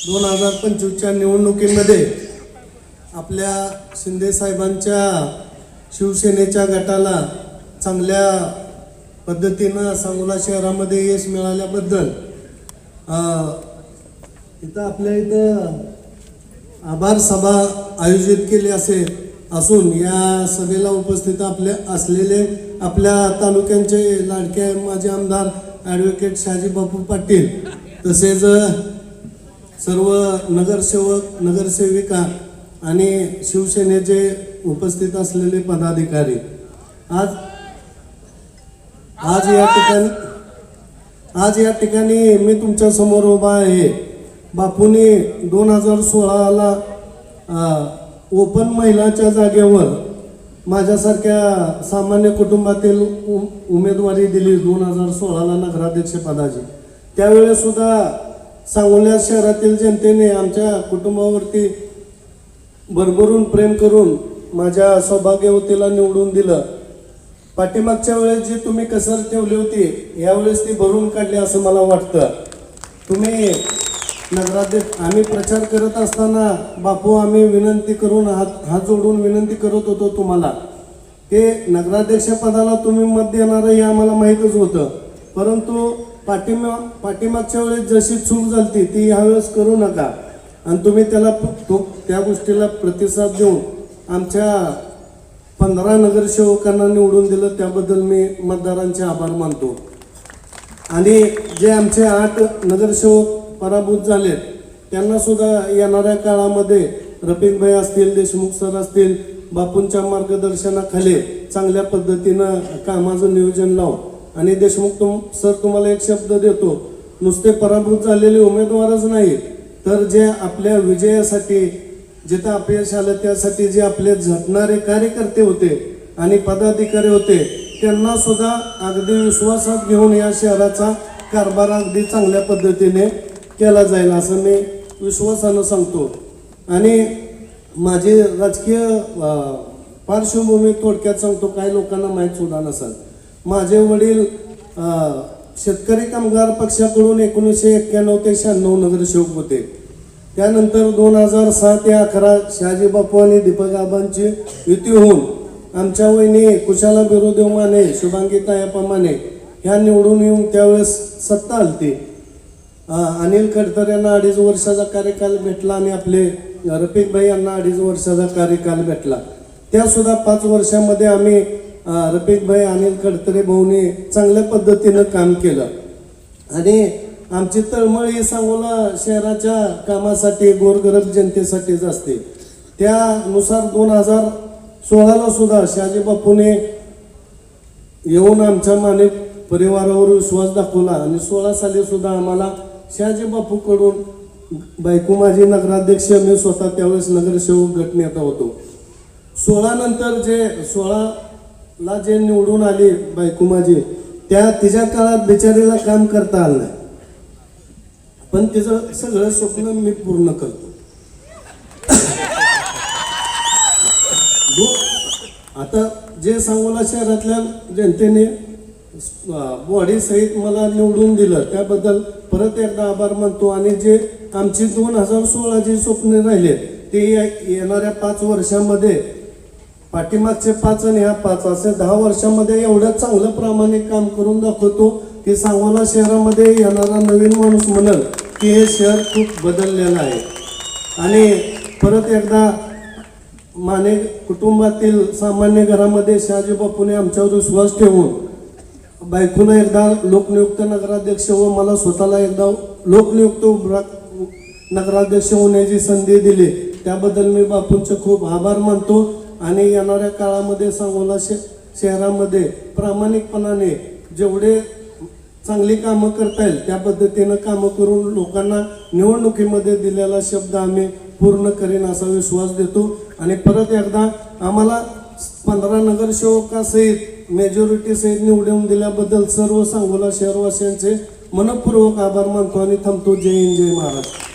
2025च्या निवडणुकीमध्ये आपल्या शिंदे साहेबांच्या शिवसेनेच्या गटाला चांगल्या पद्धतीनं सांगोला शहरामध्ये यश मिळाल्याबद्दल इथं आपल्या इथं आभार सभा आयोजित केली असून या सभेला उपस्थित असलेले आपल्या तालुक्यांचे लाडके माजी आमदार ॲडव्होकेट शहाजी बापू पाटील तसेच सर्व नगरसेवक नगरसेविका आणि शिवसेनेचे उपस्थित असलेले पदाधिकारी आज या ठिकाणी मी तुमच्या समोर उभा आहे। बापूंनी 2016ला ओपन महिलाच्या जागेवर माझ्यासारख्या सामान्य कुटुंबातील उमेदवारी दिली 2016ला नगराध्यक्ष पदाची। त्यावेळेस सुद्धा सांगोला शहरातील जनतेने आमच्या कुटुंबावरती भरभरून प्रेम करून माझ्या सौभाग्यवतीला निवडून दिलं। पाठीमागच्या वेळेस जी तुम्ही कसर ठेवली होती यावेळेस ती भरून काढली असं मला वाटतं। तुम्ही नगराध्यक्ष आम्ही प्रचार करत असताना बापू आम्ही विनंती करून हात जोडून विनंती करत होतो तुम्हाला की नगराध्यक्ष पदाला तुम्ही मत देणार हे आम्हाला माहीतच होतं, परंतु पाठीमागच्या वेळेस जशी चूक झाली ती यावेळेस करू नका आणि तुम्ही त्या गोष्टीला प्रतिसाद देऊन आमच्या 15 नगरसेवकांना निवडून दिलं, त्याबद्दल मी मतदारांचे आभार मानतो। आणि जे आमचे 8 नगरसेवक पराभूत झालेत त्यांना सुद्धा येणाऱ्या काळामध्ये रफिकभाई असतील, देशमुख सर असतील, बापूंच्या मार्गदर्शनाखाली चांगल्या पद्धतीनं कामाचं नियोजन लावू। आणि देशमुख सर तुम्हाला एक शब्द देतो, नुसते पराभूत झालेले उमेदवारच नाही तर जे आपल्या विजयासाठी जिथं अपयश आलं त्यासाठी जे आपले झटणारे कार्यकर्ते होते आणि पदाधिकारी होते त्यांना सुद्धा अगदी विश्वासात घेऊन या शहराचा कारभार अगदी चांगल्या पद्धतीने केला जाईल असं मी विश्वासानं सांगतो। आणि माझी राजकीय पार्श्वभूमी थोडक्यात सांगतो, काही लोकांना माहीत सुद्धा नसेल। माझे वडील शेतकरी कामगार पक्षाकडून 1991 ते 96 नगरसेवक होते। त्यानंतर 2007 ते 11 शहाजी बापू आणि दीपक आबांची युती होऊन आमच्या वहिनी कुशाला बिरोदेव माने, शुभांगी तायप्पा माने ह्या निवडून येऊन त्यावेळेस सत्ता आलती। अनिल खडतर यांना 2.5 वर्षाचा कार्यकाल भेटला आणि आपले रफिकभाई यांना 2.5 वर्षाचा कार्यकाल भेटला। त्यासुद्धा 5 वर्षामध्ये आम्ही रफिकभाई अनिल खडतरे भाऊने चांगल्या पद्धतीनं काम केलं आणि आमची तळमळ ही सांगोला शहराच्या कामासाठी गोरगरीब जनतेसाठीच असते। त्यानुसार 2016ला सुद्धा शहाजी बापूने येऊन आमच्या माने परिवारावर विश्वास दाखवला आणि 16 साली सुद्धा आम्हाला शहाजी बापूकडून बायको माझी नगराध्यक्ष, मी स्वतः त्यावेळेस नगरसेवक गटनेता होतो। 16 नंतर जे 16ला जे निवडून आली बायको माझी तिच्या काळात बिचारीला काम करता आलं नाही, पण तिचं सगळं स्वप्न मी पूर्ण करतो। आता जे सांगोला शहरातल्या जनतेने बॉडी सहित मला निवडून दिलं त्याबद्दल परत एकदा आभार मानतो। आणि जे आमची 2016 जे स्वप्न राहिले ते येणाऱ्या 5 वर्षामध्ये पाठीमागचे 5 आणि ह्या 5 असे 10 वर्षामध्ये एवढं चांगलं प्रामाणिक काम करून दाखवतो की सांगोला शहरामध्ये येणारा नवीन माणूस म्हणेल की हे शहर खूप बदललेलं आहे। आणि परत एकदा माने कुटुंबातील सामान्य घरामध्ये शहाजी बापूने आमच्यावर विश्वास ठेवून बायकोनं एकदा लोकनियुक्त नगराध्यक्ष व मला स्वतःला एकदा लोकनियुक्त नगराध्यक्ष होण्याची संधी दिली, त्याबद्दल मी बापूंचे खूप आभार मानतो। आणि येणाऱ्या काळामध्ये सांगोला शहरामध्ये प्रामाणिकपणाने जेवढे चांगली कामं करता येईल त्या पद्धतीनं कामं करून लोकांना निवडणुकीमध्ये दिलेला शब्द आम्ही पूर्ण करीन असा विश्वास देतो। आणि परत एकदा आम्हाला 15 नगरसेवकासहित मेजॉरिटी सहित निवडून दिल्याबद्दल सर्व सांगोला शहरवासियांचे मनपूर्वक आभार मानतो आणि थांबतो। जय हिंद, जय महाराष्ट्र।